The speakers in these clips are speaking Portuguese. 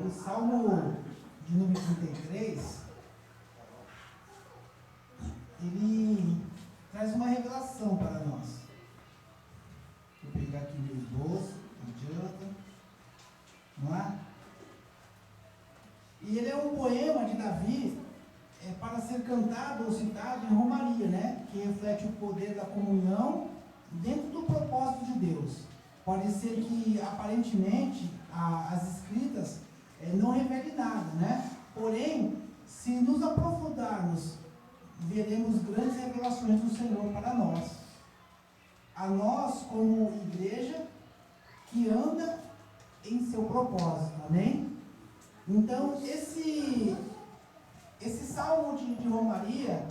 o Salmo de número 33, ele traz uma revelação para nós. Vou pegar aqui meu esboço, não adianta. Não é? E ele é um poema de Davi para ser cantado ou citado em romaria, né? Que reflete o poder da comunhão dentro do propósito de Deus. Pode ser que aparentemente as escritas não revelem nada, né? Porém, se nos aprofundarmos, veremos grandes revelações do Senhor para nós. A nós como igreja que anda em seu propósito, amém? Então, esse salmo de romaria,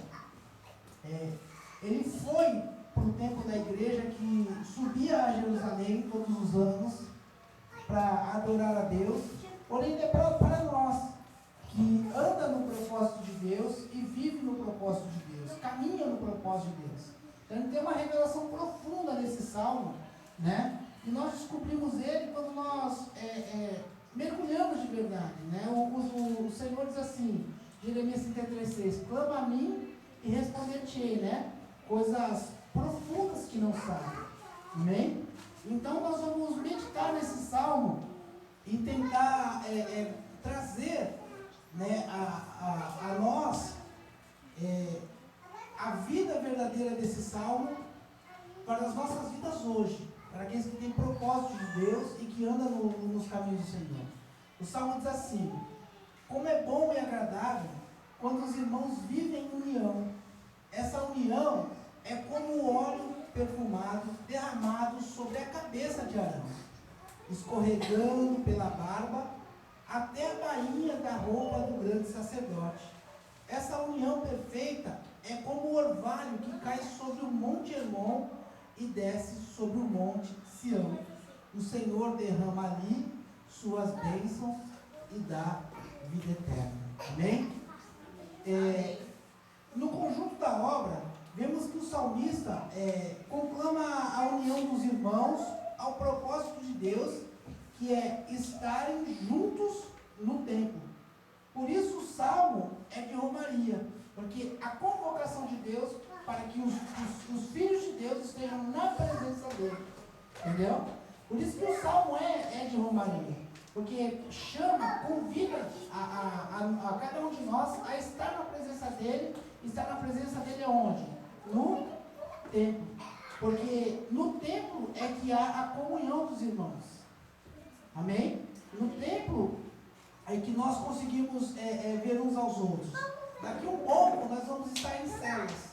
ele foi para o tempo da igreja que subia a Jerusalém todos os anos para adorar a Deus, porém é para nós que anda no propósito de Deus e vive no propósito de Deus, caminha no propósito de Deus. Então tem uma revelação profunda nesse salmo, né? E nós descobrimos ele quando nós mergulhamos de verdade, né? O Senhor diz assim, Jeremias 33,6, clama a mim e responder-te-ei, né? Coisas profundas que não sabem, amém? Então nós vamos meditar nesse salmo e tentar trazer, né, a nós a vida verdadeira desse salmo para as nossas vidas hoje, para aqueles que têm propósito de Deus e que andam nos caminhos do Senhor. O salmo diz assim: como é bom e agradável quando os irmãos vivem em união. Essa união é como o óleo perfumado derramado sobre a cabeça de Arão, escorregando pela barba até a bainha da roupa do grande sacerdote. Essa união perfeita é como o orvalho que cai sobre o monte Hermon e desce sobre o monte Sião. O Senhor derrama ali suas bênçãos e dá vida eterna. Amém? No conjunto da obra, vemos que o salmista conclama a união dos irmãos ao propósito de Deus, que é estarem juntos no templo. Por isso o salmo é de romaria, porque a convocação de Deus para que os filhos de Deus estejam na presença dele. Entendeu? Por isso que o salmo é de romaria, porque chama, convida a cada um de nós a estar na presença dele. Estar na presença dele aonde? No templo. Porque no templo é que há a comunhão dos irmãos. Amém? No templo é que nós conseguimos ver uns aos outros. Daqui um pouco nós vamos estar em células,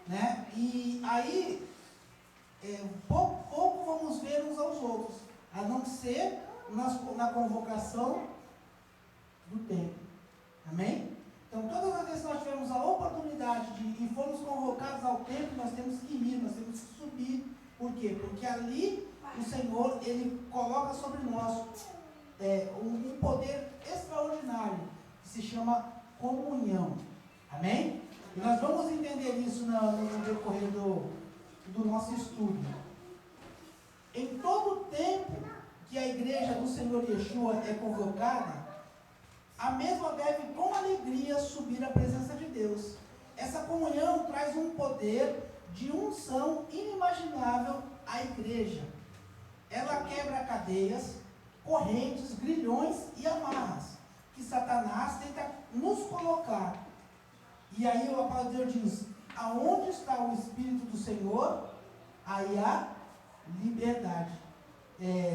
né? E aí pouco vamos ver uns aos outros, a não ser na convocação do templo. Amém? Então todas as vezes que nós tivermos a oportunidade e formos convocados ao templo, nós temos que ir, nós temos que subir. Por quê? Porque ali o Senhor, ele coloca sobre nós um poder extraordinário, que se chama comunhão. Amém? E nós vamos entender isso no decorrer do nosso estudo. Em todo o tempo que a igreja do Senhor Yeshua é convocada, a mesma deve com alegria subir à presença de Deus. Essa comunhão traz um poder de unção inimaginável à igreja. Ela quebra cadeias, correntes, grilhões e amarras que Satanás tenta nos colocar. E aí a palavra de Deus diz: aonde está o Espírito do Senhor, aí há liberdade.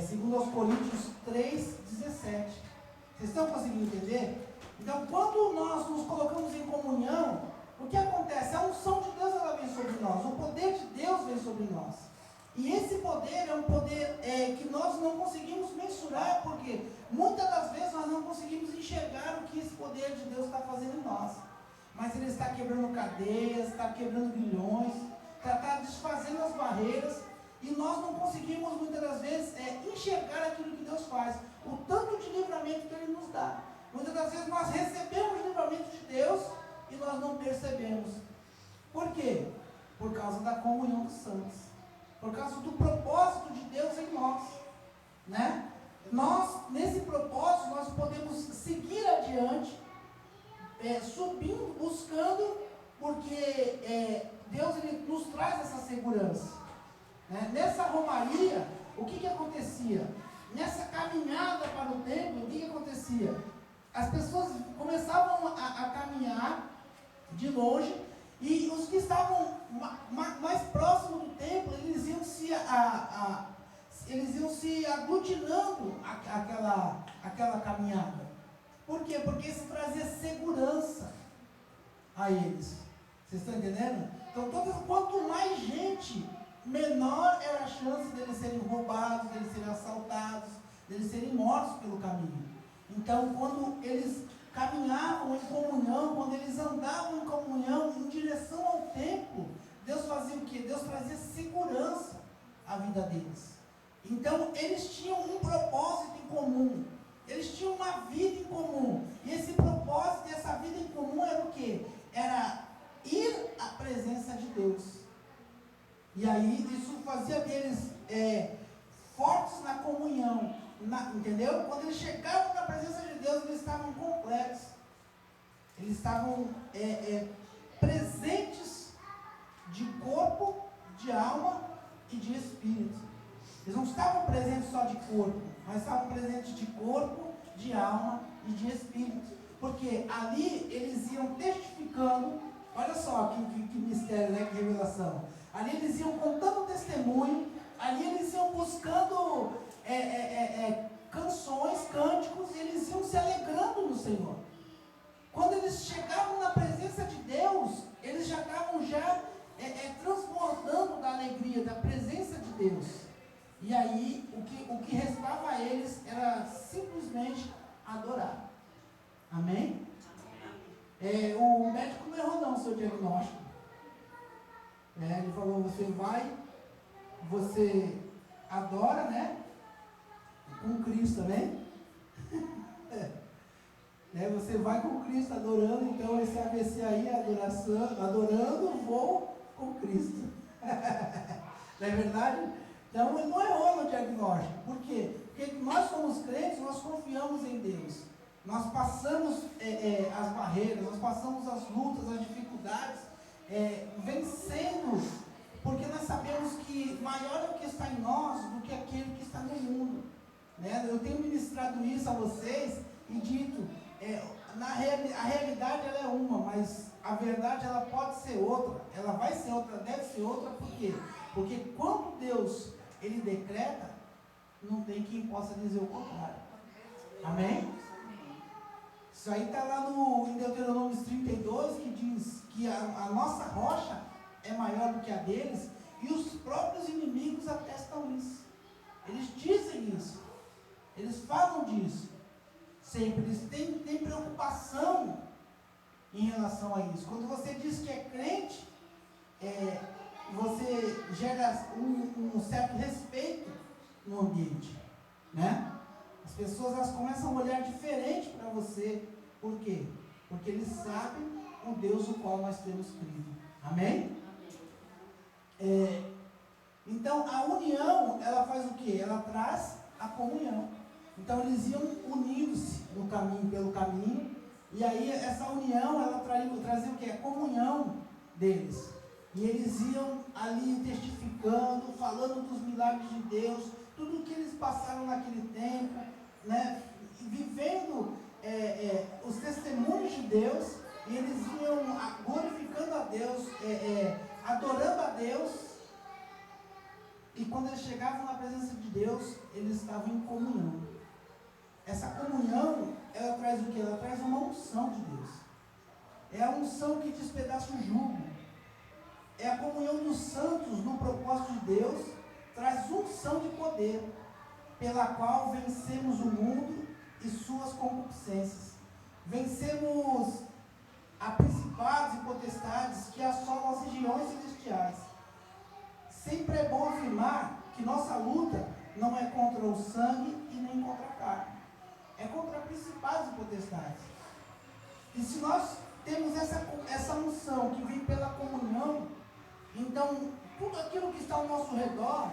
Segundo aos Coríntios 3,17. Vocês estão conseguindo entender? Então, quando nós nos colocamos em comunhão, o que acontece? A unção de Deus, ela vem sobre nós, o poder de Deus vem sobre nós. E esse poder é um poder que nós não conseguimos mensurar, porque muitas das vezes nós não conseguimos enxergar o que esse poder de Deus está fazendo em nós. Mas ele está quebrando cadeias, está quebrando grilhões, está desfazendo as barreiras, e nós não conseguimos muitas das vezes enxergar aquilo que Deus faz, o tanto de livramento que Ele nos dá. Muitas das vezes nós recebemos o livramento de Deus e nós não percebemos. Por quê? Por causa da comunhão dos santos, por causa do propósito de Deus em nós, né? Nós, nesse propósito, nós podemos subindo, buscando, porque Deus ele nos traz essa segurança. Nessa romaria, o que acontecia? Nessa caminhada para o templo, o que acontecia? As pessoas começavam a caminhar de longe, e os que estavam mais próximos do templo, eles iam se aglutinando aquela caminhada. Por quê? Porque isso trazia segurança a eles. Vocês estão entendendo? Então, quanto mais gente, menor era a chance deles serem roubados, deles serem assaltados, deles serem mortos pelo caminho. Então, quando eles caminhavam em comunhão, quando eles andavam em comunhão, em direção ao templo, Deus fazia o quê? Deus trazia segurança à vida deles. Então, eles tinham um propósito em comum, eles tinham uma vida em comum, e esse propósito, essa vida em comum era o quê? Era ir à presença de Deus. E aí, isso fazia deles fortes na comunhão, entendeu? Quando eles chegavam na presença de Deus, eles estavam completos, eles estavam presentes de corpo, de alma e de espírito. Eles não estavam presentes só de corpo, mas estavam presentes de corpo, de alma e de espírito, porque ali eles iam testificando. Olha só que mistério, né? Que revelação. Ali eles iam contando testemunho, ali eles iam buscando canções, cânticos, e eles iam se alegrando no Senhor. Quando eles chegavam na presença de Deus, eles já estavam transbordando da alegria, da presença de Deus. E aí, o que restava a eles era simplesmente adorar. Amém? O médico não errou não o seu diagnóstico. Ele falou, você adora, né? Com Cristo, amém? Você vai com Cristo adorando, então esse AVC aí, adorando, vou com Cristo. Não é verdade? Então ele não errou no diagnóstico. Por quê? Porque nós somos crentes, nós confiamos em Deus. Nós passamos as barreiras, nós passamos as lutas, as dificuldades, vencendo, porque nós sabemos que maior é o que está em nós do que aquele que está no mundo. Eu tenho ministrado isso a vocês e dito, a realidade ela é uma, mas a verdade ela pode ser outra, ela vai ser outra, deve ser outra. Por quê? Porque quando Deus ele decreta, não tem quem possa dizer o contrário. Amém? Isso aí está lá em Deuteronômio 32, que diz que a nossa rocha é maior do que a deles, e os próprios inimigos atestam isso. Eles dizem isso, eles falam disso, sempre, eles têm preocupação em relação a isso. Quando você diz que é crente, você gera um certo respeito no ambiente, né? As pessoas elas começam a olhar diferente para você. Por quê? Porque eles sabem o Deus o qual nós temos crido. Amém? Então a união, ela faz o quê? Ela traz a comunhão. Então eles iam unindo-se no caminho, pelo caminho, e aí essa união, ela trazia o quê? A comunhão deles. E eles iam ali testificando, falando dos milagres de Deus, tudo o que eles passaram naquele tempo, né? Vivendo os testemunhos de Deus, e eles iam glorificando a Deus, adorando a Deus, e quando eles chegavam na presença de Deus, eles estavam em comunhão. Essa comunhão, ela traz o que? Ela traz uma unção de Deus. É a unção que despedaça o jugo. É a comunhão dos santos no propósito de Deus, traz unção de poder, pela qual vencemos o mundo e suas concupiscências. Vencemos a principados e potestades que assolam as regiões celestiais. Sempre é bom afirmar que nossa luta não é contra o sangue e nem contra a carne. É contra principados e potestades. E se nós temos essa unção que vem pela comunhão, então tudo aquilo que está ao nosso redor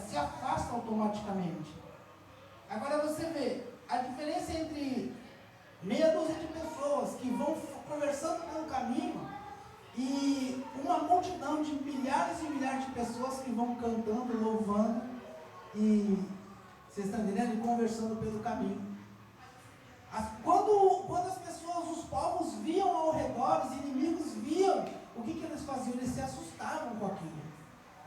se afasta automaticamente. Agora você vê a diferença entre meia dúzia de entendendo? E conversando pelo caminho. Quando as pessoas, os povos viam ao redor, os inimigos viam, o que eles faziam? Eles se assustavam com aquilo.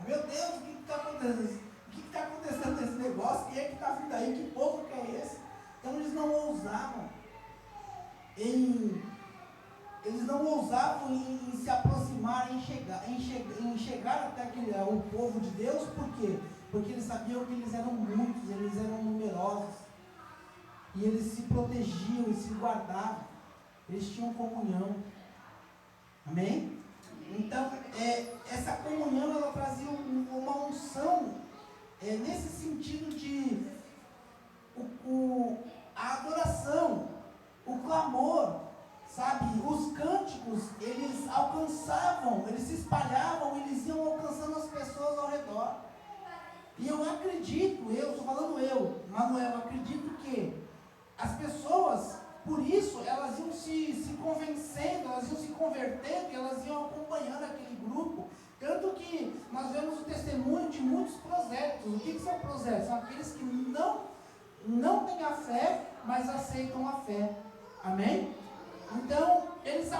Meu Deus, o que está acontecendo? O que está acontecendo nesse negócio? Quem é que está vindo aí? Que povo que é esse? Então eles não ousavam em se aproximar, em chegar até o povo de Deus. Por quê? Porque eles sabiam que eles eram muitos, eles eram numerosos. E eles se protegiam e se guardavam. Eles tinham comunhão. Amém? Então, essa comunhão, ela trazia uma unção, nesse sentido de a adoração, o clamor, sabe? Os cânticos, eles alcançavam, eles se espalhavam, eles iam alcançando as pessoas ao redor. E eu acredito, estou falando Manuel, acredito que as pessoas, por isso, elas iam se convencendo, elas iam se convertendo, elas iam acompanhando aquele grupo. Tanto que nós vemos o testemunho de muitos prosélitos. O que são prosélitos? São aqueles que não têm a fé, mas aceitam a fé. Amém? Então, eles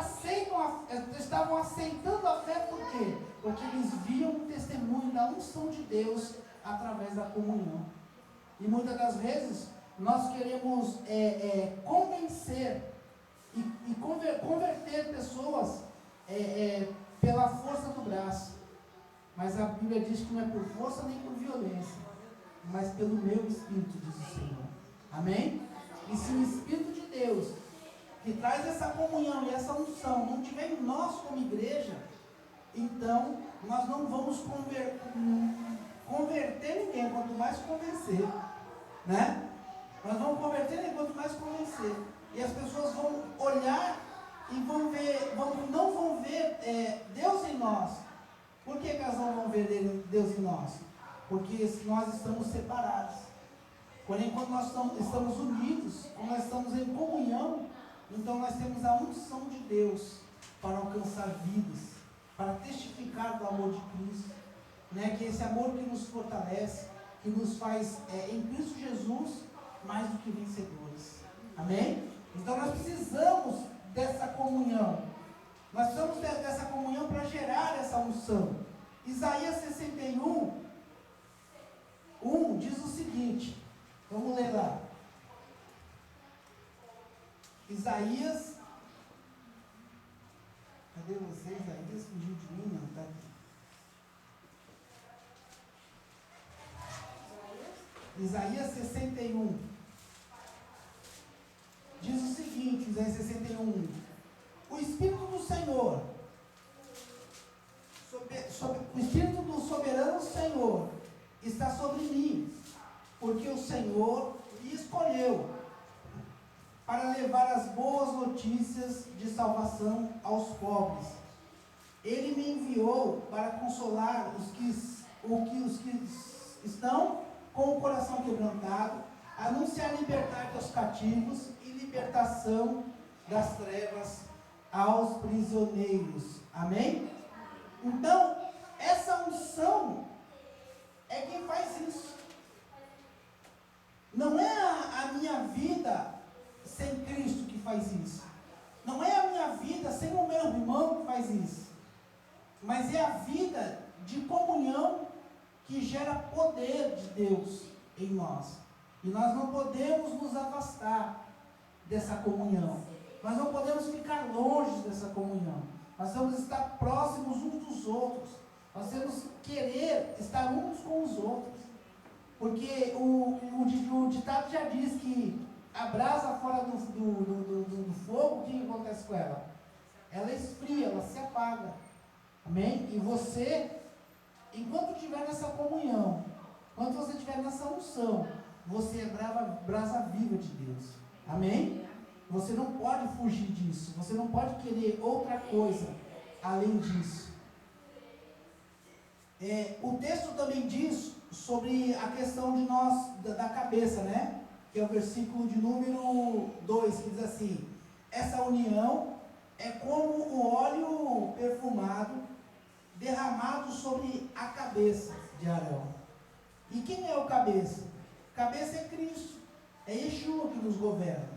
estavam aceitando a fé por quê? Porque eles viam o testemunho da unção de Deus através da comunhão. E muitas das vezes, nós queremos convencer e converter pessoas pela força do braço. Mas a Bíblia diz que não é por força nem por violência, mas pelo meu Espírito, diz o Senhor. Amém? E se o Espírito de Deus, que traz essa comunhão e essa unção, não tiver em nós como igreja, então nós não vamos converter ninguém, quanto mais convencer, né? Nós vamos converter ninguém, quanto mais convencer. E as pessoas vão olhar e não vão ver Deus em nós. Por que elas não vão ver Deus em nós? Porque nós estamos separados. Porém, quando nós estamos unidos, quando nós estamos em comunhão, então nós temos a unção de Deus para alcançar vidas, para testificar do amor de Cristo, né? Que é esse amor que nos fortalece, que nos faz, em Cristo Jesus, mais do que vencedores. Amém? Então nós precisamos dessa comunhão. Nós precisamos dessa comunhão para gerar essa unção. Isaías 61, 1 diz o seguinte, vamos ler lá. Isaías, cadê você? Isaías fugiu de mim, não está aqui. Isaías 61, diz o seguinte, Isaías 61, o Espírito do Senhor, o Espírito do soberano Senhor está sobre mim, porque o Senhor me escolheu para levar as boas notícias de salvação aos pobres. Ele me enviou para consolar os que estão com o coração quebrantado, anunciar liberdade aos cativos e libertação das trevas aos prisioneiros. Amém? Então, essa unção é quem faz isso. Não é a minha vida sem Cristo que faz isso. Não é a minha vida sem o meu irmão que faz isso. Mas é a vida de comunhão que gera poder de Deus em nós. E nós não podemos nos afastar dessa comunhão. Nós não podemos ficar longe dessa comunhão. Nós temos estar próximos uns dos outros. Nós temos querer estar uns com os outros. Porque o ditado já diz que a brasa fora do fogo, o que acontece com ela? Ela esfria, ela se apaga. Amém? E você, enquanto estiver nessa comunhão, enquanto você estiver nessa unção, você é brasa viva de Deus. Amém? Você não pode fugir disso. Você não pode querer outra coisa além disso. O texto também diz sobre a questão de nós, da cabeça, né? Que é o versículo de número 2, que diz assim: essa união é como o óleo perfumado derramado sobre a cabeça de Arão. E quem é o cabeça? Cabeça é Cristo. É Yeshua que nos governa.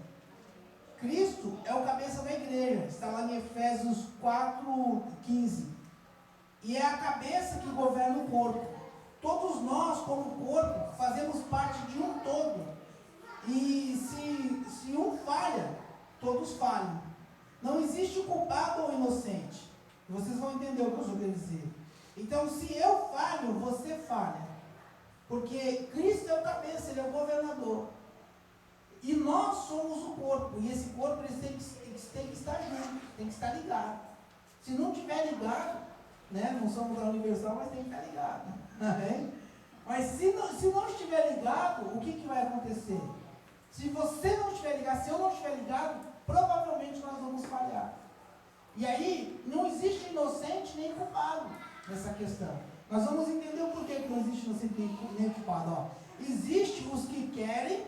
Cristo é o cabeça da igreja. Está lá em Efésios 4:15. E é a cabeça que governa o corpo. Todos nós, como corpo, fazemos parte de um todo. E se um falha, todos falham. Não existe o culpado ou inocente. Vocês vão entender o que eu estou querendo dizer. Então, se eu falho, você falha. Porque Cristo é o cabeça, Ele é o governador. E nós somos o corpo. E esse corpo ele tem que estar junto, tem que estar ligado. Se não estiver ligado, né, não somos a Universal, mas tem que estar ligado. Amém? Mas se não estiver ligado, o que vai acontecer? Se você não estiver ligado, se eu não estiver ligado, provavelmente nós vamos falhar. E aí, não existe inocente nem culpado nessa questão. Nós vamos entender o porquê que não existe inocente nem culpado. Ó. Existe os que querem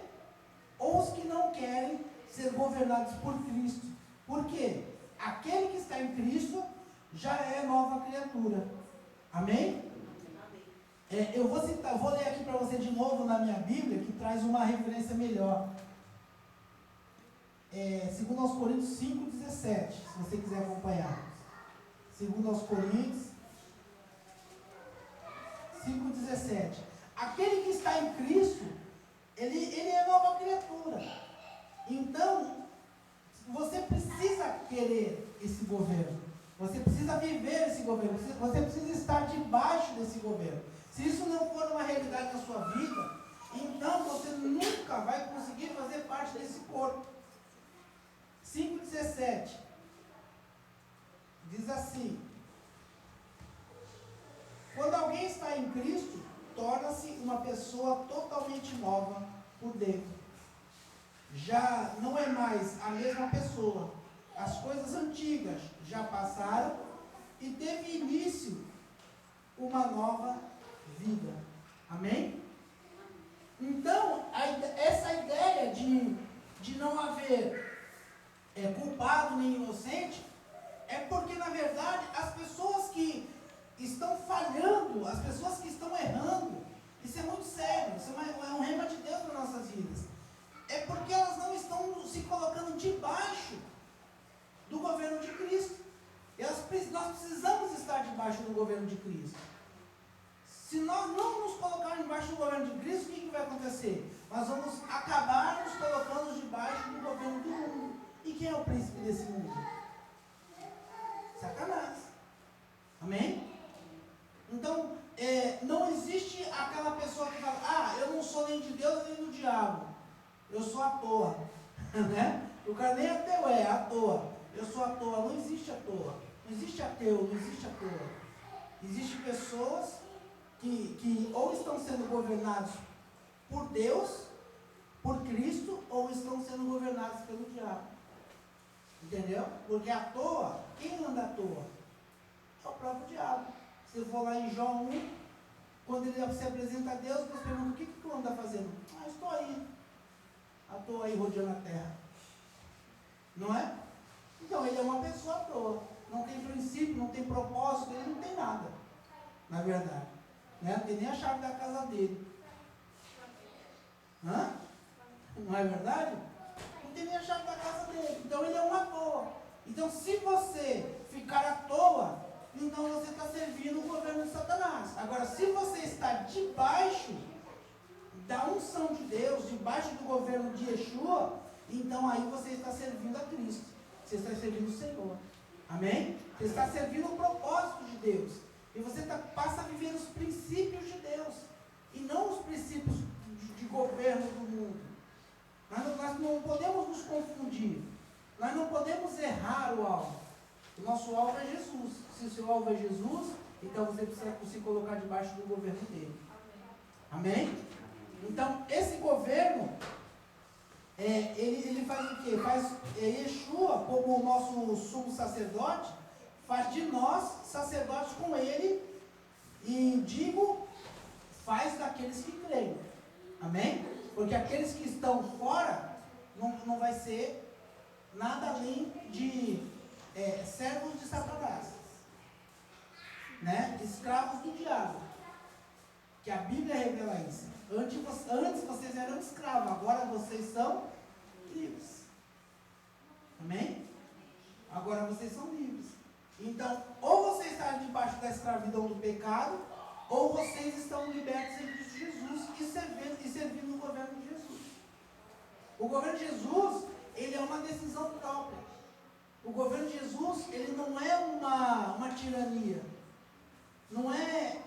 ou os que não querem ser governados por Cristo. Por quê? Aquele que está em Cristo já é nova criatura. Amém? Eu vou ler aqui para você de novo na minha Bíblia, que traz uma referência melhor. 2 Coríntios 5,17, se você quiser acompanhar. 2 Coríntios 5,17. Aquele que está em Cristo, ele é nova criatura. Então, você precisa querer esse governo. Você precisa viver esse governo. Você precisa estar debaixo desse governo. Se isso não for uma realidade na sua vida, então você nunca vai conseguir fazer parte desse corpo. 5,17 diz assim: quando alguém está em Cristo, torna-se uma pessoa totalmente nova por dentro. Já não é mais a mesma pessoa. As coisas antigas já passaram e teve início uma nova vida. Amém? Então, essa ideia de não haver culpado nem inocente é porque, na verdade, as pessoas que estão falhando, as pessoas que estão errando, isso é muito sério, isso é um rema de Deus nas nossas vidas. É porque elas não estão se colocando debaixo do governo de Cristo. Nós precisamos estar debaixo do governo de Cristo. Se nós não nos colocarmos debaixo do governo de Cristo, o que vai acontecer? Nós vamos acabar nos colocando debaixo do governo do mundo. E quem é o príncipe desse mundo? Satanás. Amém? Então, não existe aquela pessoa que fala: eu não sou nem de Deus nem do diabo, eu sou à toa. Né? O cara nem ateu é à toa. Eu sou à toa. Não existe à toa. Não existe ateu, não existe à toa. Existem pessoas que ou estão sendo governados por Deus, por Cristo, ou estão sendo governados pelo diabo. Entendeu? Porque à toa, quem anda à toa? É o próprio diabo. Se eu for lá em João 1, quando ele se apresenta a Deus, Deus pergunta: o que tu anda fazendo? Estou aí. À toa aí rodeando a terra. Não é? Então ele é uma pessoa à toa. Não tem princípio, não tem propósito, ele não tem nada. Na verdade. Né? Não tem nem a chave da casa dele. Não é verdade? Não tem nem a chave da casa dele. Então ele é um à toa. Então se você ficar à toa, então você está servindo o governo de Satanás. Agora, se você está debaixo da unção de Deus, debaixo do governo de Yeshua, então aí você está servindo a Cristo. Você está servindo o Senhor. Amém? Você está servindo o propósito de Deus. E você passa a viver os princípios de Deus. E não os princípios de governo do mundo. Nós não podemos nos confundir. Nós não podemos errar o alvo. O nosso alvo é Jesus. Se o seu alvo é Jesus, então você precisa se colocar debaixo do governo dele. Amém? Então, esse governo, ele faz o quê? Yeshua, como o nosso sumo sacerdote, faz de nós sacerdotes com ele, e faz daqueles que creem. Amém? Porque aqueles que estão fora, não vai ser nada além de servos de Satanás, né? Escravos do diabo. Que a Bíblia revela isso. Antes vocês eram escravos, agora vocês são livres. Amém? Agora vocês são livres. Então, ou você está debaixo da escravidão do pecado, ou vocês estão libertos em Cristo Jesus e servindo o governo de Jesus. O governo de Jesus, ele é uma decisão própria. O governo de Jesus, ele não é uma tirania. Não é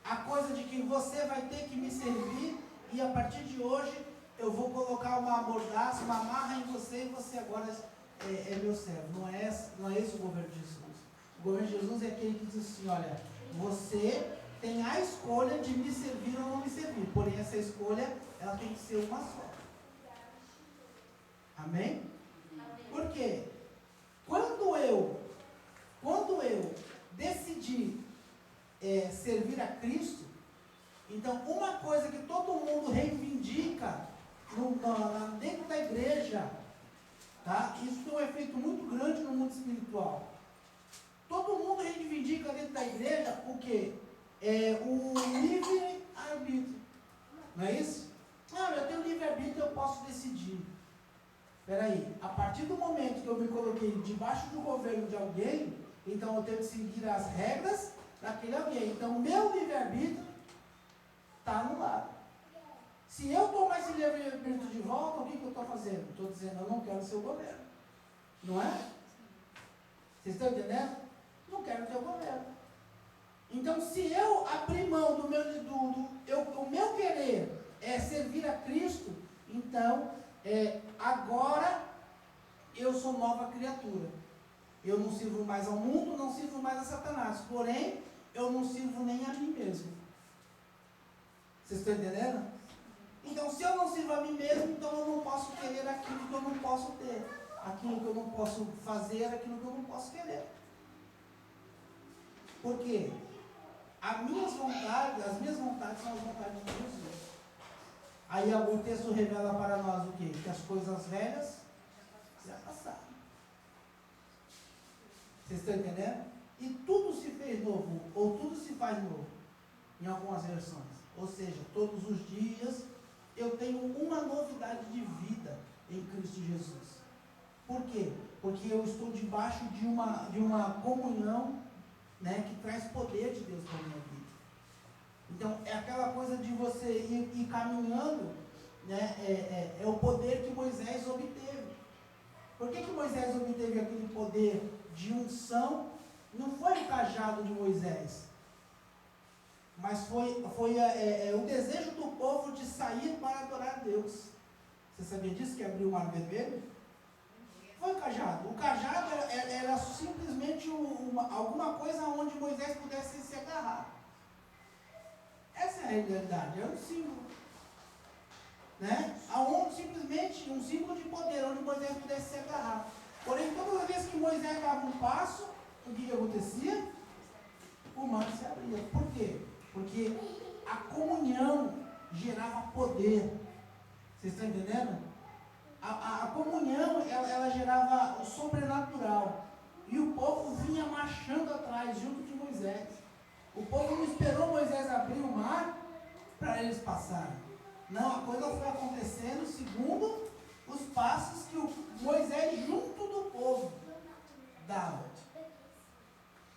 a coisa de que você vai ter que me servir e a partir de hoje eu vou colocar uma mordaça, uma amarra em você e você agora é meu servo. Não é esse o governo de Jesus. O governo de Jesus é aquele que diz assim, olha, você tem a escolha de me servir ou não me servir. Porém, essa escolha, ela tem que ser uma só. Amém? Por quê? Quando eu decidi servir a Cristo, então uma coisa que todo mundo reivindica dentro da igreja, tá? Isso tem um efeito muito grande no mundo espiritual. Todo mundo reivindica dentro da igreja o quê? O livre-arbítrio. Não é isso? Eu tenho livre-arbítrio, eu posso decidir. Espera aí, a partir do momento que eu me coloquei debaixo do governo de alguém, então eu tenho que seguir as regras daquele alguém. Então o meu livre-arbítrio está anulado. Se eu tomar esse livre-arbítrio de volta, o que eu estou fazendo? Estou dizendo, eu não quero ser o governo. Não é? Vocês estão entendendo? Não quero ter o governo. Então, se eu abrir mão o meu querer é servir a Cristo, então, agora eu sou nova criatura. Eu não sirvo mais ao mundo, não sirvo mais a Satanás. Porém, eu não sirvo nem a mim mesmo. Vocês estão entendendo? Então, se eu não sirvo a mim mesmo, então eu não posso querer aquilo que eu não posso ter. Aquilo que eu não posso fazer, aquilo que eu não posso querer. Por quê? As minhas vontades são as vontades de Jesus. Aí o texto revela para nós o quê? Que as coisas velhas já passaram. Vocês estão entendendo? E tudo se fez novo, ou tudo se faz novo, em algumas versões. Ou seja, todos os dias eu tenho uma novidade de vida em Cristo Jesus. Por quê? Porque eu estou debaixo de uma comunhão, né, que traz poder de Deus para a minha vida. Então, é aquela coisa de você ir caminhando, né, é o poder que Moisés obteve. Por que Moisés obteve aquele poder de unção? Não foi o cajado de Moisés, mas foi o desejo do povo de sair para adorar a Deus. Você sabia disso, que abriu o Mar Vermelho? Foi o cajado. O cajado era simplesmente alguma coisa onde Moisés pudesse se agarrar. Essa é a realidade, é um símbolo. Né? Simplesmente um símbolo de poder, onde Moisés pudesse se agarrar. Porém, todas as vezes que Moisés dava um passo, o que acontecia? O mar se abria. Por quê? Porque a comunhão gerava poder. Vocês estão entendendo? A comunhão, ela gerava o sobrenatural. E o povo vinha marchando atrás, junto de Moisés. O povo não esperou Moisés abrir o mar para eles passarem. Não, a coisa foi acontecendo segundo os passos que o Moisés, junto do povo, dava.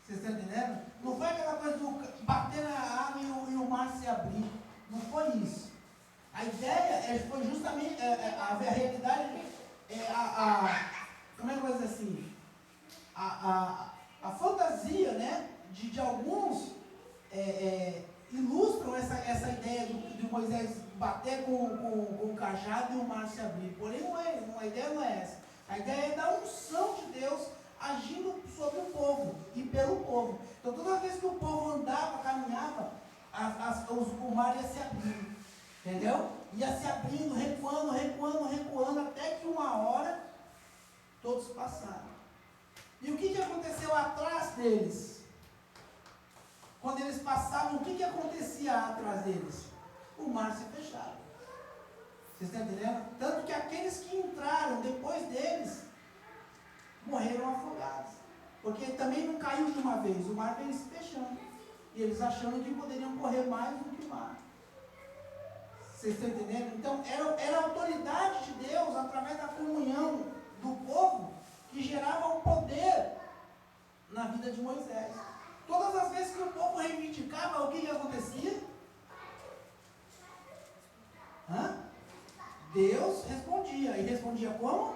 Vocês estão entendendo? Não foi aquela coisa de bater na água e o mar se abrir. Não foi isso. A ideia foi justamente, a realidade, como é que eu vou dizer assim? A fantasia, né, de alguns ilustram essa ideia de Moisés bater com o cajado e o mar se abrir. Porém, a ideia não é essa. A ideia é da unção de Deus agindo sobre o povo e pelo povo. Então, toda vez que o povo andava, caminhava, o mar ia se abrindo. Entendeu? Ia se abrindo, recuando, até que uma hora todos passaram. E o que aconteceu atrás deles? Quando eles passavam, o que acontecia atrás deles? O mar se fechava. Vocês estão entendendo? Tanto que aqueles que entraram depois deles morreram afogados. Porque também não caiu de uma vez, o mar veio se fechando. e eles achando que poderiam correr mais do que o mar. Vocês estão entendendo? Então, era a autoridade de Deus, através da comunhão do povo, que gerava o poder na vida de Moisés. Todas as vezes que o povo reivindicava, o que acontecia? Deus respondia. E respondia como?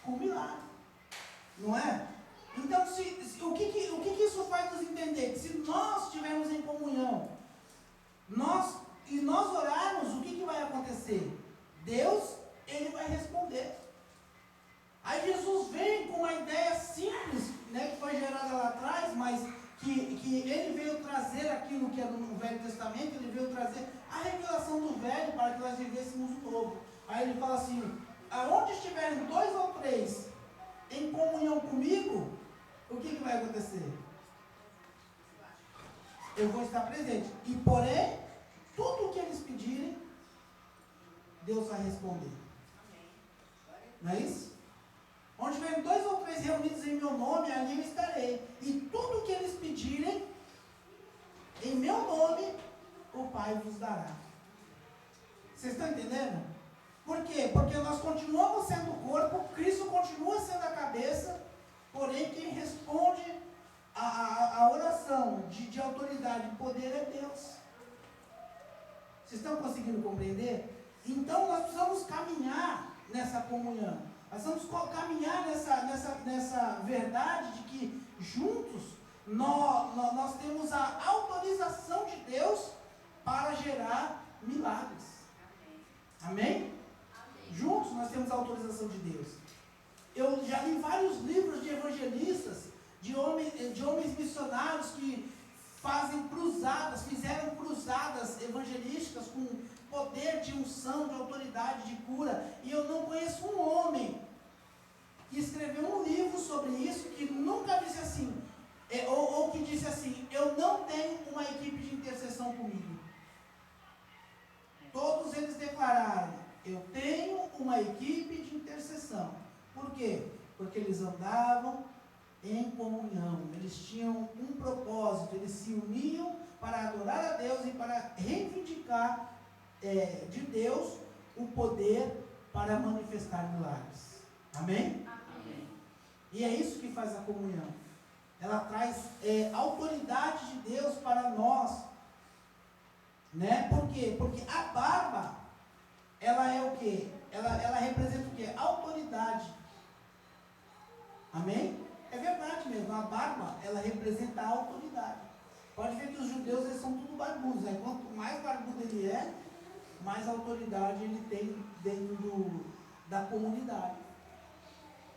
Com milagre. Não é? Então, o que isso faz nos entender? Que se nós estivermos em comunhão, nós orarmos, o que vai acontecer? Deus, Ele vai responder. Aí Jesus vem com uma ideia simples, né, que foi gerada lá atrás, mas que Ele veio trazer aquilo que é no Velho Testamento, Ele veio trazer a revelação do Velho para que nós vivêssemos o Novo. Aí Ele fala assim, aonde estiverem 2 ou 3 em comunhão comigo, o que vai acontecer? Eu vou estar presente. E porém, tudo o que eles pedirem, Deus vai responder. Não é isso? Onde tiverem 2 ou 3 reunidos em meu nome, ali eu estarei. E tudo o que eles pedirem, em meu nome, o Pai vos dará. Vocês estão entendendo? Por quê? Porque nós continuamos sendo o corpo, Cristo continua sendo a cabeça, porém quem responde a oração de autoridade e poder é Deus. Vocês estão conseguindo compreender? Então nós precisamos caminhar nessa comunhão. Nós precisamos caminhar nessa verdade de que juntos nós temos a autorização de Deus para gerar milagres. Amém? Juntos nós temos a autorização de Deus. Eu já li vários livros de evangelistas, de homens missionários que fizeram cruzadas evangelísticas com poder de unção, de autoridade, de cura. E eu não conheço um homem que escreveu um livro sobre isso que nunca disse assim, ou que disse assim, eu não tenho uma equipe de intercessão comigo. Todos eles declararam, eu tenho uma equipe de intercessão. Por quê? Porque eles andavam em comunhão, eles tinham um propósito, eles se uniam para adorar a Deus e para reivindicar de Deus o poder para manifestar milagres. Amém? Amém? E é isso que faz a comunhão. Ela traz autoridade de Deus para nós. Né? Por quê? Porque a barba, ela é o quê? Ela representa o quê? Autoridade. Amém? É verdade mesmo, a barba, ela representa a autoridade. Pode ver que os judeus, eles são tudo barbudos, né? Quanto mais barbudo ele é, mais autoridade ele tem dentro da comunidade.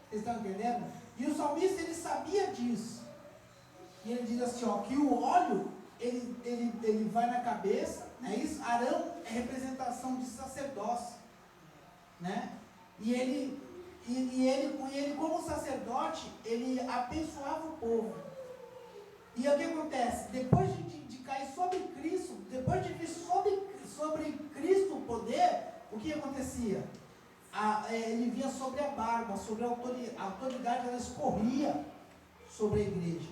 Vocês estão entendendo? E o salmista, ele sabia disso. E ele diz assim, ó, que o óleo, ele vai na cabeça, não é isso? Arão é representação de sacerdócio, né? E ele como sacerdote, ele abençoava o povo. E o que acontece? Depois de cair sobre Cristo, depois de vir sobre Cristo o poder, o que acontecia? Ele vinha sobre a barba, sobre a autoridade, ela escorria sobre a igreja.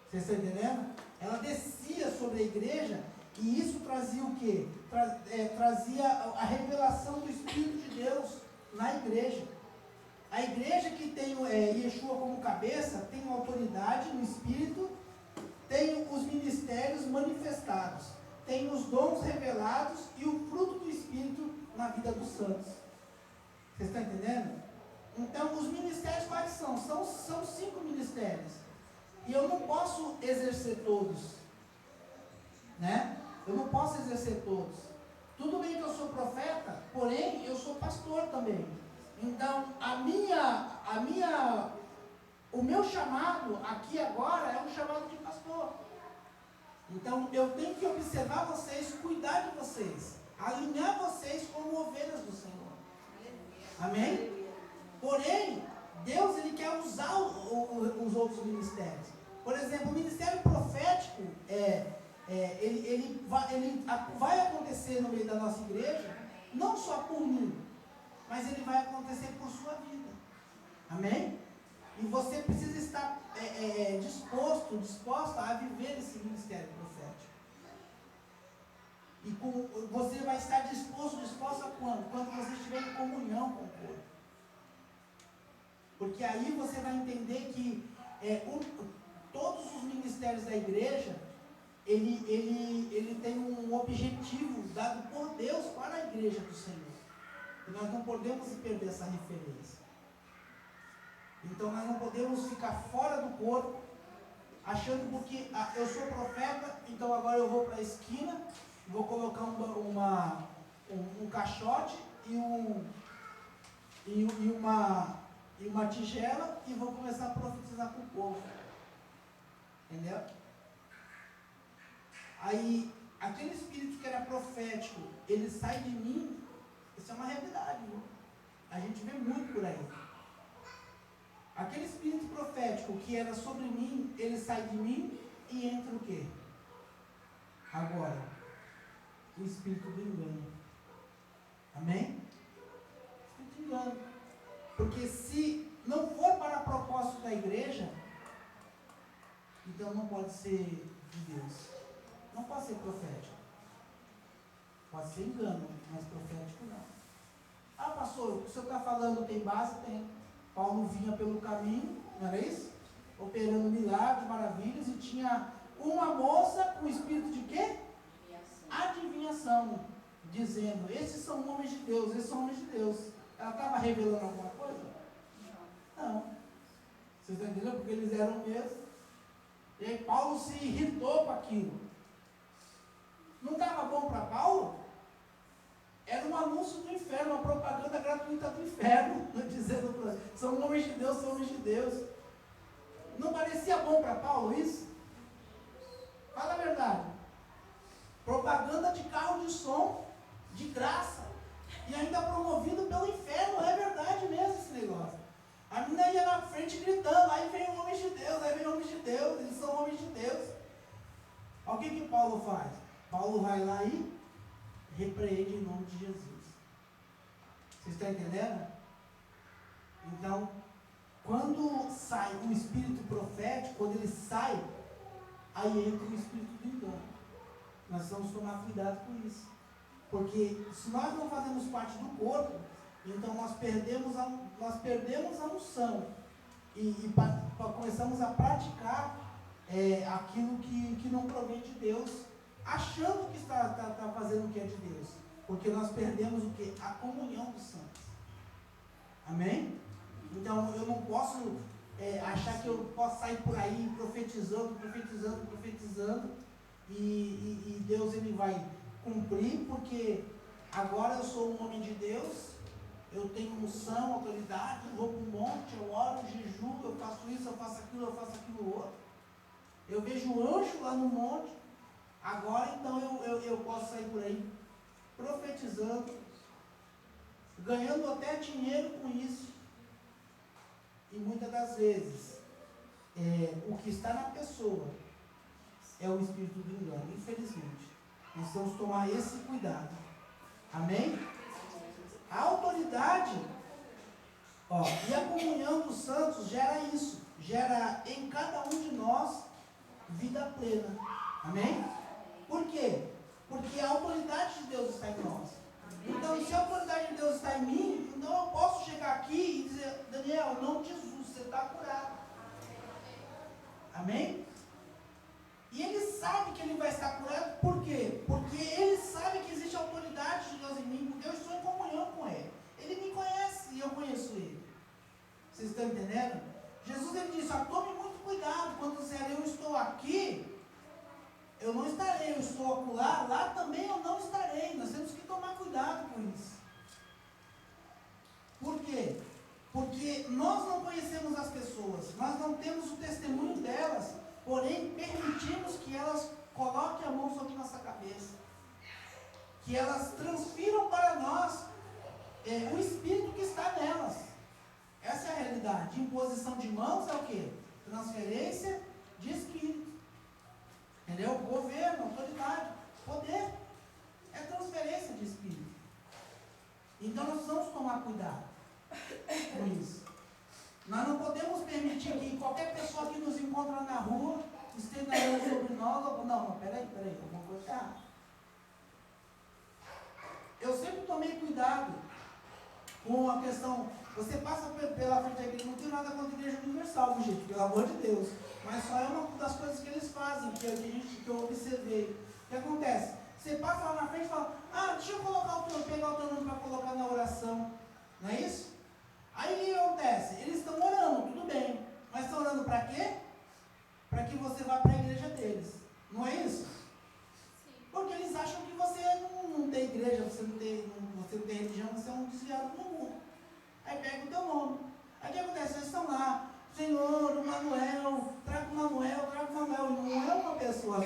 Vocês estão entendendo? Ela descia sobre a igreja e isso trazia o quê? Trazia a revelação do Espírito de Deus na igreja. A igreja que tem Yeshua como cabeça, tem autoridade no Espírito, tem os ministérios manifestados, tem os dons revelados e o fruto do Espírito na vida dos santos. Vocês estão entendendo? Então, os ministérios quais são? São 5 ministérios. E eu não posso exercer todos. Né? Eu não posso exercer todos. Tudo bem que eu sou profeta, porém eu sou pastor também. Então, o meu chamado aqui agora é um chamado de pastor. Então, eu tenho que observar vocês, cuidar de vocês, alinhar vocês como ovelhas do Senhor. Amém? Porém, Deus, Ele quer usar os outros ministérios. Por exemplo, o ministério profético, ele vai acontecer no meio da nossa igreja, não só por mim, mas ele vai acontecer por sua vida. Amém? E você precisa estar disposta a viver esse ministério profético. você vai estar disposta a quando? Quando você estiver em comunhão com o corpo. Porque aí você vai entender que todos os ministérios da igreja, ele tem um objetivo dado por Deus para a igreja do Senhor. E nós não podemos perder essa referência. Então nós não podemos ficar fora do corpo, achando porque eu sou profeta, então agora eu vou para a esquina, vou colocar um caixote e uma tigela e vou começar a profetizar para o povo. Entendeu? Aí, aquele espírito que era profético, ele sai de mim, isso é uma realidade, viu? A gente vê muito por aí. Aquele espírito profético que era sobre mim, ele sai de mim e entra o quê? Agora, o espírito do engano. Amém? Espírito do engano. Porque se não for para propósito da igreja, então não pode ser de Deus. Não pode ser profético. Pode ser engano, mas profético não. Ah, pastor, o que o senhor está falando tem base? Tem. Paulo vinha pelo caminho, não era isso? Operando milagres, maravilhas, e tinha uma moça com espírito de quê? Adivinhação. Dizendo, esses são homens de Deus, esses são homens de Deus. Ela estava revelando alguma coisa? Não. Vocês estão entendendo? Porque eles eram mesmo. E aí Paulo se irritou com aquilo. Não estava bom para Paulo? Era um anúncio do inferno, uma propaganda gratuita do inferno, dizendo, são homens de Deus, são homens de Deus. Não parecia bom para Paulo isso? Fala a verdade. Propaganda de carro de som, de graça, e ainda promovido pelo inferno, é verdade mesmo esse negócio. A menina ia na frente gritando, aí vem homens de Deus, aí vem homens de Deus, eles são homens de Deus. Olha o que Paulo faz? Paulo vai lá e repreende em nome de Jesus. Vocês estão entendendo? Então, quando sai o espírito profético, quando ele sai, aí entra o espírito do engano. Nós vamos tomar cuidado com isso. Porque se nós não fazemos parte do corpo, então nós perdemos a unção. E começamos a praticar aquilo que não provém de Deus, achando que está fazendo o que é de Deus. Porque nós perdemos o que? A comunhão dos santos. Amém? Então eu não posso achar que eu posso sair por aí profetizando, e Deus ele vai cumprir, porque agora eu sou um homem de Deus, eu tenho unção, autoridade, eu vou para o monte, eu oro, jejuo, eu faço isso, eu faço aquilo outro. Eu vejo o anjo lá no monte, agora então eu posso sair por aí profetizando, ganhando até dinheiro com isso. E muitas das vezes, o que está na pessoa é o espírito do engano, infelizmente. Nós precisamos tomar esse cuidado. Amém? A autoridade, e a comunhão dos santos gera isso, gera em cada um de nós vida plena. Amém? Por quê? Porque a autoridade de Deus está em nós. Então, se a autoridade de Deus está em mim, então eu posso chegar aqui e dizer, Daniel, em nome de Jesus, você está curado. Amém? E ele sabe que ele vai estar curado, por quê? Porque ele sabe que existe autoridade de Deus em mim, porque eu estou em comunhão com ele. Ele me conhece e eu conheço ele. Vocês estão entendendo? Jesus ele disse, tome muito cuidado, quando disser eu estou aqui, eu não estarei, eu estou acolá, lá também eu não estarei. Nós temos que tomar cuidado com isso. Por quê? Porque nós não conhecemos as pessoas, nós não temos o testemunho delas, porém permitimos que elas coloquem a mão sobre nossa cabeça, que elas transfiram para nós o espírito que está nelas. Essa é a realidade. Imposição de mãos é o quê? Transferência de espírito. Entendeu? Governo, autoridade, poder é transferência de espírito. Então nós precisamos tomar cuidado com isso. Nós não podemos permitir que qualquer pessoa que nos encontra na rua esteja sobre nós. Não, peraí, alguma coisa está errada. Eu sempre tomei cuidado com a questão, você passa pela frente da igreja, não tem nada contra a igreja universal, gente, pelo amor de Deus, mas só é uma das coisas que eles fazem, que eu observei. O que acontece? Você passa lá na frente e fala, deixa eu pegar o teu nome para colocar na oração, não é isso? Aí o que acontece? Eles estão orando, tudo bem, mas estão orando para quê? Para que você vá para a igreja deles, não é isso? Porque eles acham que você não tem igreja, você não tem religião, você é um desviado do mundo. Aí pega o teu nome. Aí o que acontece? Eles estão lá, Senhor, o Manuel, traga o Manuel, não é uma pessoa só.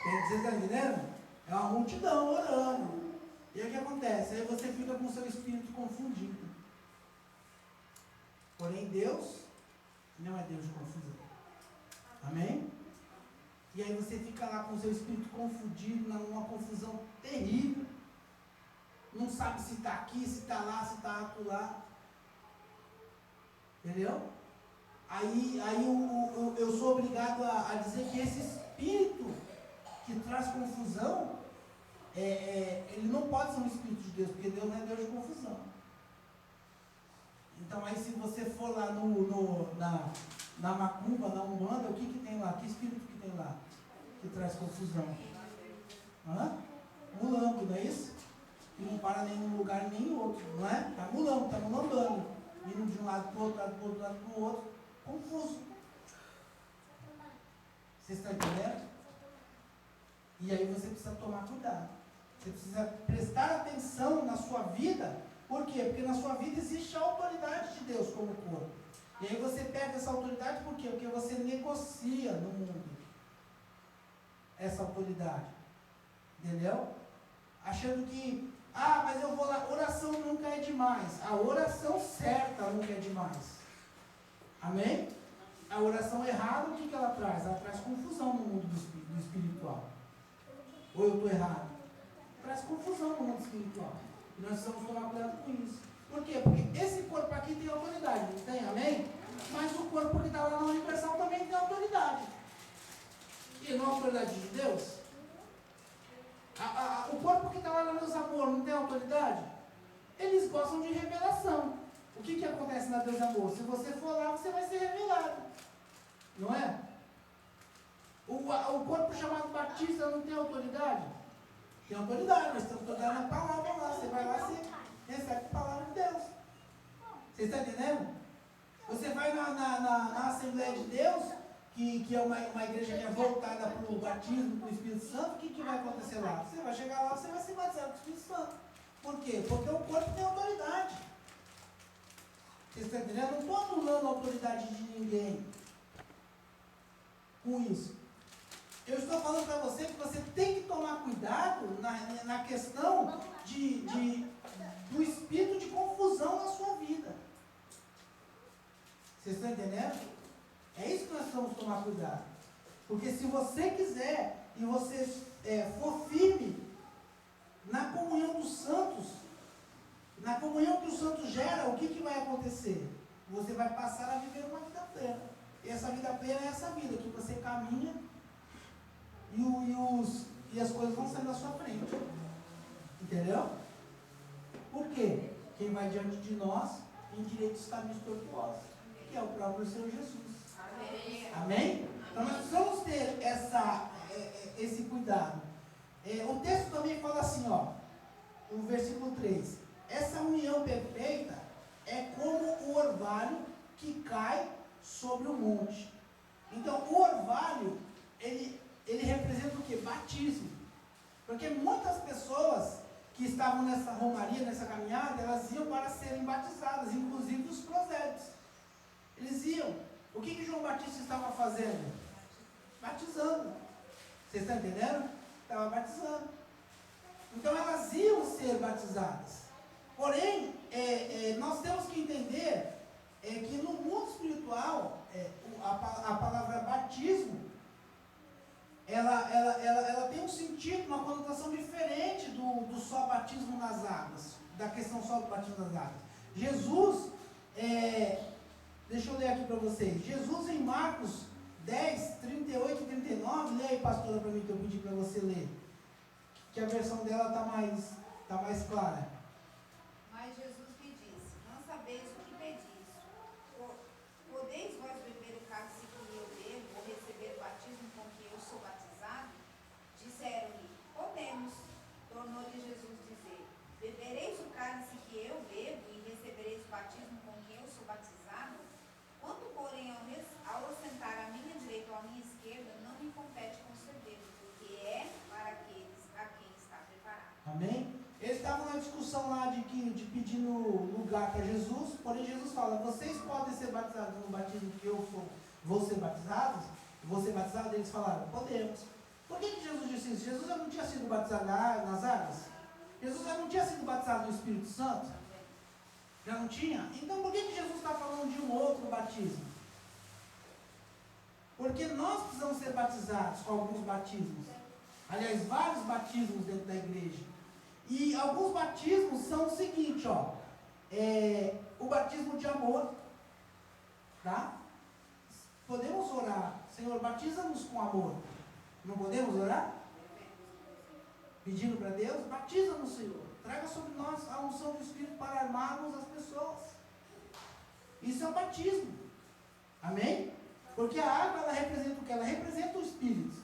Vocês estão entendendo? É uma multidão orando. E aí o que acontece? Aí você fica com o seu espírito confundido. Porém, Deus não é Deus de confusão. Amém? E aí você fica lá com o seu espírito confundido, numa confusão terrível. Não sabe se está aqui, se está lá, se está acolá. Entendeu? Aí eu sou obrigado a dizer que esse espírito que traz confusão, ele não pode ser um espírito de Deus, porque Deus não é Deus de confusão. Então aí se você for lá na macumba, na umbanda, o que tem lá? Que espírito que tem lá? Que traz confusão? Mulambo, não é isso? Que não para nem num lugar nem em outro, não é? Está mulambo, está mulambando. Indo de um lado para o outro, lado para o outro, lado para o outro. Confuso. Vocês estão entendendo? E aí você precisa tomar cuidado. Você precisa prestar atenção na sua vida. Por quê? Porque na sua vida existe a autoridade de Deus como corpo. E aí você perde essa autoridade por quê? Porque você negocia no mundo essa autoridade. Entendeu? Achando que, mas eu vou lá, oração nunca é demais. A oração certa nunca é demais. Amém? A oração errada, o que ela traz? Ela traz confusão no mundo do espiritual. Ou eu estou errado? Traz confusão no mundo espiritual. E nós precisamos tomar cuidado com isso. Por quê? Porque esse corpo aqui tem autoridade, não tem? Amém? Mas o corpo que está lá na universal também tem autoridade. E não é a autoridade de Deus? O corpo que está lá no Deus Amor não tem autoridade? Eles gostam de revelação. O que acontece na Deus Amor? Se você for lá, você vai ser revelado. Não é? O corpo chamado Batista não tem autoridade? Tem autoridade, nós estamos dando a palavra lá. Você vai lá e recebe a palavra de Deus. Vocês estão entendendo? Você vai na Assembleia de Deus, que é uma igreja que é voltada para o batismo do Espírito Santo, o que vai acontecer lá? Você vai chegar lá, você vai ser batizado com o Espírito Santo. Por quê? Porque o corpo tem autoridade. Vocês estão entendendo? Eu não estou anulando a autoridade de ninguém com isso. Eu estou falando para você que você tem que tomar cuidado na questão do espírito de confusão na sua vida. Vocês estão entendendo? É isso que nós precisamos tomar cuidado. Porque se você quiser e você for firme na comunhão dos santos, na comunhão que os santos geram, o que vai acontecer? Você vai passar a viver uma vida plena. E essa vida plena é essa vida que você caminha e as coisas vão sair da sua frente. Entendeu? Por quê? Quem vai diante de nós endireita os caminhos tortuosos, que é o próprio Senhor Jesus. Amém? Amém? Então nós precisamos ter esse cuidado. O texto também fala assim, no versículo 3. Essa união perfeita é como o orvalho que cai sobre o monte. Então o orvalho, ele representa o quê? Batismo. Porque muitas pessoas que estavam nessa romaria, nessa caminhada, elas iam para serem batizadas, inclusive os prosélitos. Eles iam. O que João Batista estava fazendo? Batizando. Vocês estão entendendo? Estava batizando. Então elas iam ser batizadas. Porém, nós temos que entender que no mundo espiritual, a palavra batismo, ela tem um sentido, uma conotação diferente do só batismo nas águas, da questão só do batismo nas águas. Jesus, deixa eu ler aqui para vocês, Jesus em Marcos 10, 38 e 39, leia aí, pastora, para mim, que eu pedi para você ler. que a versão dela tá mais clara. Mas Jesus lhe disse: Não sabeis o que pedis. Podeis vós beber o cálice que eu bebo, ou receber o batismo com que eu sou batizado? Disseram-lhe: Podemos. Tornou-lhe Jesus dizer: Bebereis o cálice que eu bebo e recebereis o batismo com que eu sou batizado? Quanto, porém, ao assentar à minha direita ou à minha esquerda, não me compete conceder, porque é para aqueles a quem está preparado. Amém? Eles estavam na discussão lá de pedir lugar para Jesus, porém Jesus fala: vocês podem ser batizados no batismo que eu vou ser batizado? Eles falaram: podemos. Por que Jesus disse isso? Jesus já não tinha sido batizado nas águas? Jesus já não tinha sido batizado no Espírito Santo? Já não tinha? Então por que Jesus está falando de um outro batismo? Porque nós precisamos ser batizados com alguns batismos. Aliás, vários batismos dentro da igreja. E alguns batismos são o seguinte, ó. O batismo de amor. Tá? Podemos orar: Senhor, batiza-nos com amor. Não podemos orar? Pedindo para Deus: batiza-nos, Senhor. Traga sobre nós a unção do Espírito para armarmos as pessoas. Isso é o batismo. Amém? Porque a água, ela representa o quê? Ela representa o Espírito.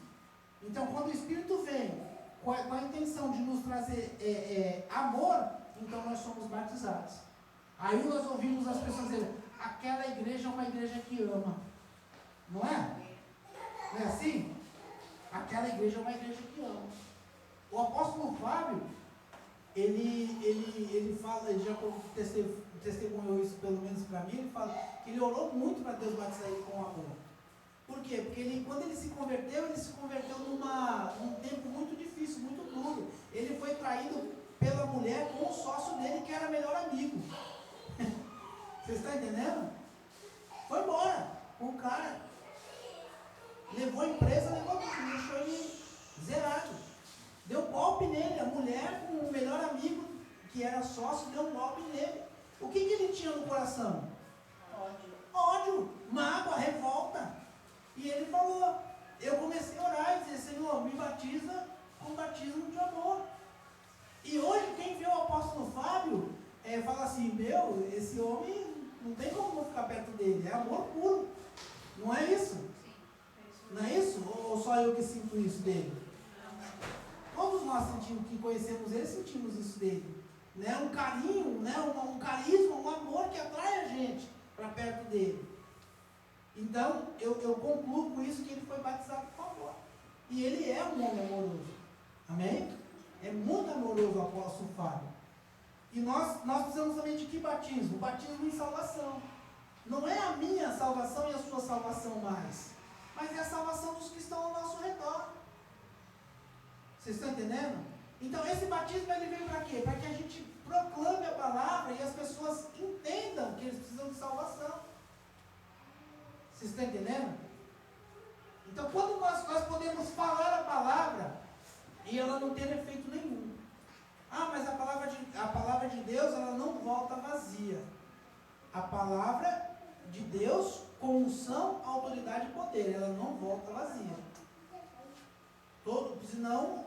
Então, quando o Espírito vem com a intenção de nos trazer amor, então nós somos batizados. Aí nós ouvimos as pessoas dizendo: aquela igreja é uma igreja que ama. Não é? Não é assim? Aquela igreja é uma igreja que ama. O apóstolo Fábio, ele fala, ele já testemunhou isso pelo menos para mim, ele fala que ele orou muito para Deus batizar ele com amor. Por quê? Porque quando ele se converteu num tempo muito difícil, muito duro. Ele foi traído pela mulher com o sócio dele, que era melhor amigo. Vocês estão entendendo? Foi embora com o cara. Levou a empresa, levou tudo, deixou ele zerado. Deu golpe nele. A mulher com o melhor amigo, que era sócio, deu um golpe nele. O que ele tinha no coração? Ódio, mágoa, revolta. E ele falou: eu comecei a orar e dizer: Senhor, me batiza com batismo de amor. E hoje quem vê o apóstolo Fábio fala assim: meu, esse homem não tem como não ficar perto dele, é amor puro. Não é isso? Não é isso? Ou só eu que sinto isso dele? Todos nós sentimos, que conhecemos ele, sentimos isso dele. Né? Um carinho, né? um carisma, um amor que atrai a gente para perto dele. Então, eu concluo com isso, que ele foi batizado com amor. E ele é um homem amoroso. Amém? É muito amoroso o apóstolo Fábio. E nós precisamos também de que batismo? O batismo em salvação. Não é a minha salvação e a sua salvação mais, mas é a salvação dos que estão ao nosso redor. Vocês estão entendendo? Então esse batismo, ele vem para quê? Para que a gente proclame a palavra e as pessoas entendam que eles precisam de salvação. Vocês estão entendendo? Então quando nós podemos falar a palavra e ela não ter efeito nenhum. Ah, mas a palavra de Deus, ela não volta vazia. A palavra de Deus, com unção, autoridade e poder, ela não volta vazia. Senão,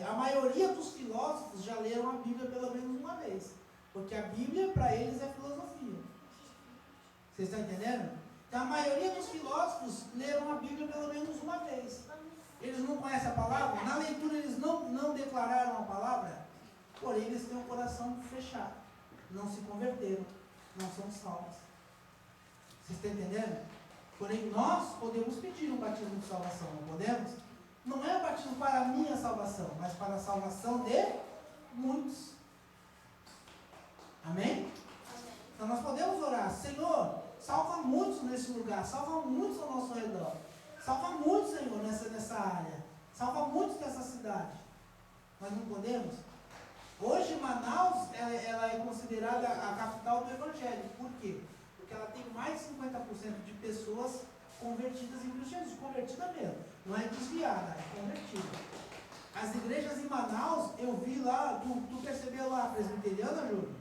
a maioria dos filósofos já leram a Bíblia pelo menos uma vez. Porque a Bíblia, para eles, é filosofia. Vocês estão entendendo? Então, a maioria dos filósofos leram a Bíblia pelo menos uma vez. Eles não conhecem a palavra? Na leitura eles não declararam a palavra? Porém, eles têm o coração fechado. Não se converteram. Não são salvos. Vocês estão entendendo? Porém, nós podemos pedir um batismo de salvação, não podemos? Não é um batismo para a minha salvação, mas para a salvação de muitos. Amém? Então nós podemos orar: Senhor, salva muitos nesse lugar, salva muitos ao nosso redor, salva muitos, Senhor, nessa área, salva muitos dessa cidade. Nós não podemos? Hoje Manaus, ela é considerada a capital do Evangelho. Por quê? Porque ela tem mais de 50% de pessoas convertidas em Cristo Jesus. Convertida mesmo, não é desviada, é convertida. As igrejas em Manaus, eu vi lá, tu percebeu lá a presbiteriana, Júlio?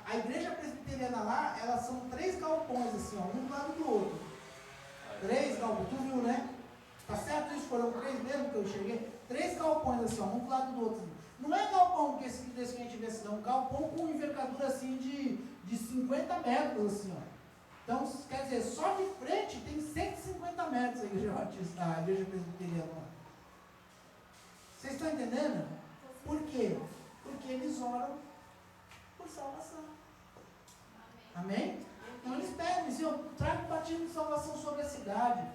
A igreja presbiteriana lá, elas são 3 galpões assim, ó, um do lado do outro. 3 galpões, tu viu, né? Tá certo isso? Foram 3 mesmo que eu cheguei. 3 galpões assim, ó, um do lado do outro. Não é galpão desse que a gente vê assim, não. Um galpão com envergadura assim de 50 metros, assim, ó. Então, quer dizer, só de frente tem 150 metros a igreja batista, a igreja presbiteriana. Vocês estão entendendo? Por quê? Porque eles oram por salvação. Amém? Então eles pedem, Senhor, traga o batismo de salvação sobre a cidade.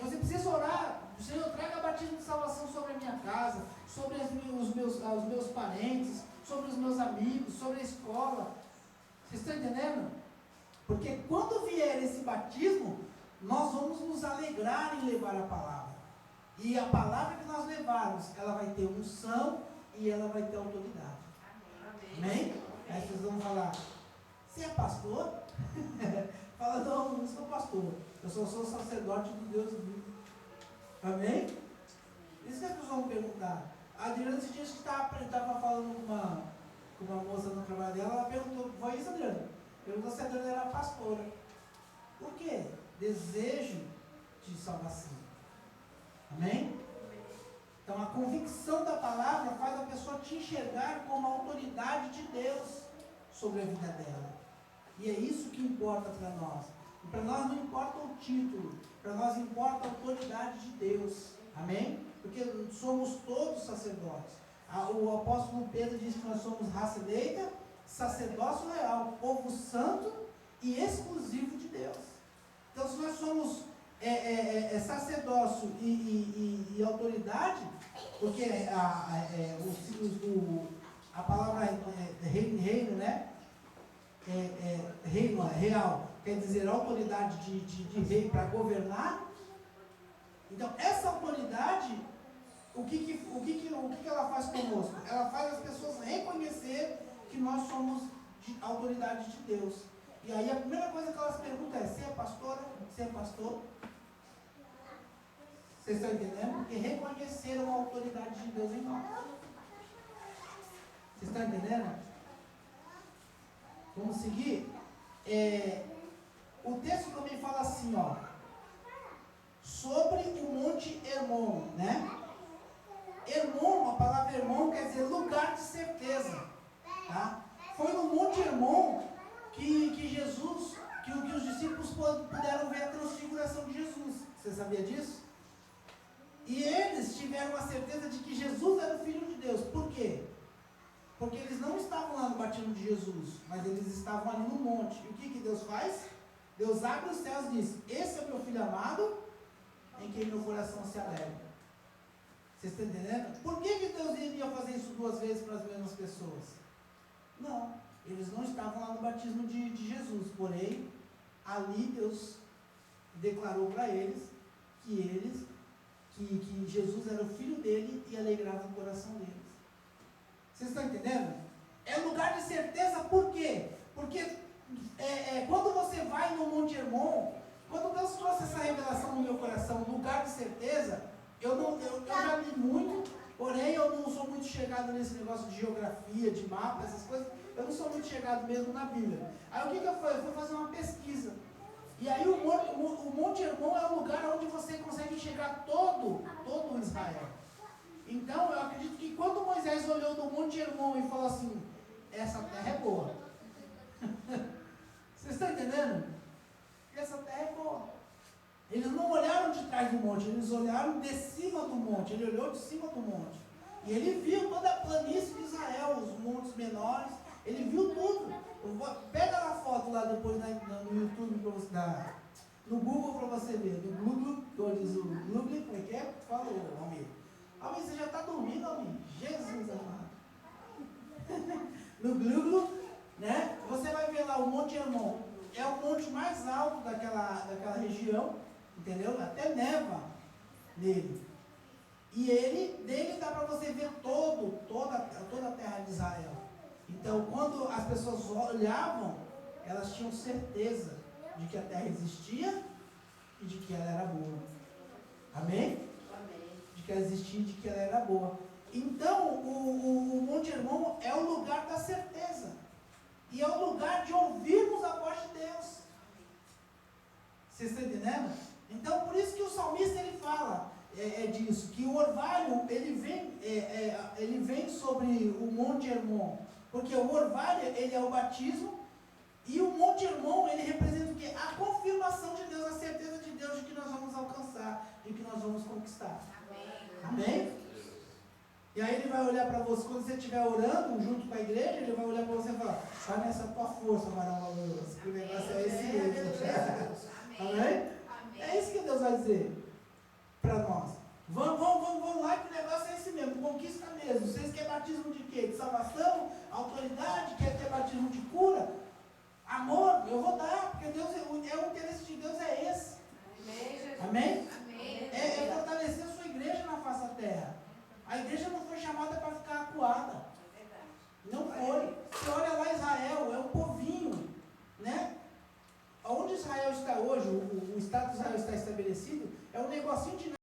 Você precisa orar, Senhor, traga batismo de salvação sobre a minha casa, sobre os meus parentes, sobre os meus amigos, sobre a escola. Vocês estão entendendo? Porque quando vier esse batismo, nós vamos nos alegrar em levar a palavra. E a palavra que nós levarmos, ela vai ter unção e ela vai ter autoridade. Amém? Aí vocês vão falar, você é pastor? Fala, não sou pastor. Eu só sou sacerdote de Deus vivo. Amém? Isso que as pessoas vão perguntar. A Adriana, esses dias que estava falando com uma moça no trabalho dela, ela perguntou, foi isso, Adriana? Perguntou se a Adriana era pastora. Por quê? Desejo de salvação. Amém? Então a convicção da palavra faz a pessoa te enxergar como a autoridade de Deus sobre a vida dela. E é isso que importa para nós. E para nós não importa o título, para nós importa a autoridade de Deus. Amém? Porque somos todos sacerdotes. O apóstolo Pedro diz que nós somos raça eleita, sacerdócio real, povo santo e exclusivo de Deus. Então, se nós somos sacerdócio e autoridade, porque a palavra reino, né? Reino real, quer dizer autoridade de rei para governar. Então, essa autoridade, o que ela faz conosco? Ela faz as pessoas reconhecer que nós somos de autoridade de Deus. E aí a primeira coisa que elas perguntam é, você é pastora? Você é pastor? Vocês estão entendendo? Porque reconheceram a autoridade de Deus em nós. Vocês estão entendendo? Vamos seguir? O texto também fala assim, ó, sobre o Monte Hermon, né? Hermon, a palavra Hermon quer dizer lugar de certeza, tá? Foi no Monte Hermon que Jesus, que os discípulos puderam ver a transfiguração de Jesus. Você sabia disso? E eles tiveram a certeza de que Jesus era o Filho de Deus. Por quê? Porque eles não estavam lá no batismo de Jesus, mas eles estavam ali no monte. E o que Deus faz? Deus abre os céus e diz, esse é o meu Filho amado, em quem meu coração se alegra. Vocês estão entendendo? Por que Deus iria fazer isso 2 vezes para as mesmas pessoas? Não, eles não estavam lá no batismo de Jesus, porém, ali Deus declarou para eles que Jesus era o Filho dele e alegrava o coração deles. Vocês estão entendendo? É lugar de certeza, por quê? Porque quando você vai no Monte Hermon, quando Deus trouxe essa revelação no meu coração, lugar de certeza, eu já li muito, porém eu não sou muito chegado nesse negócio de geografia, de mapa, essas coisas, eu não sou muito chegado mesmo na Bíblia. Aí o que eu fui? Eu fui fazer uma pesquisa. E aí o Monte Hermon é um lugar onde você consegue enxergar todo o Israel. Então eu acredito que quando Moisés olhou do Monte Hermon e falou assim, essa terra é boa. Vocês estão entendendo? Essa terra é boa. Eles não olharam de trás do monte, eles olharam de cima do monte. Ele olhou de cima do monte. E ele viu toda a planície de Israel, os montes menores. Ele viu tudo. Pega a foto lá depois no YouTube, pra você, no Google para você ver. No Google, Google, como é que é? Fala, Almir. Almir, você já está dormindo, Almir? Jesus amado. No Google, né? Você vai ver lá o Monte Hermon. É o monte mais alto daquela região, entendeu? Até neva nele. E dele dá para você ver toda a terra de Israel. Então, quando as pessoas olhavam, elas tinham certeza de que a terra existia e de que ela era boa. Amém? Amém. De que ela existia e de que ela era boa. Então, o Monte Hermon é o lugar da certeza. E é o lugar de ouvirmos a voz de Deus. Vocês estão entendendo? Então, por isso que o salmista ele fala, disso, que o orvalho, ele vem sobre o Monte Hermon, porque o orvalho, ele é o batismo, e o Monte Hermon, ele representa o quê? A confirmação de Deus, a certeza de Deus de que nós vamos alcançar, de que nós vamos conquistar. Amém? E aí ele vai olhar para você, quando você estiver orando junto com a igreja, ele vai olhar para você e falar, vai nessa tua força, varão valoroso, que o negócio é esse mesmo. Amém? É isso que Deus vai dizer para nós. Vamos lá que o negócio é esse mesmo, conquista mesmo. Vocês querem batismo de quê? De salvação? Autoridade? Quer ter batismo de cura? Amor? Eu vou dar, porque Deus, o interesse de Deus é esse. Amém? É fortalecer a sua igreja na face da terra. A igreja não foi chamada para ficar acuada. Não foi. Você olha lá Israel, é um povinho, né? Onde Israel está hoje, o Estado de Israel está estabelecido, é um negocinho de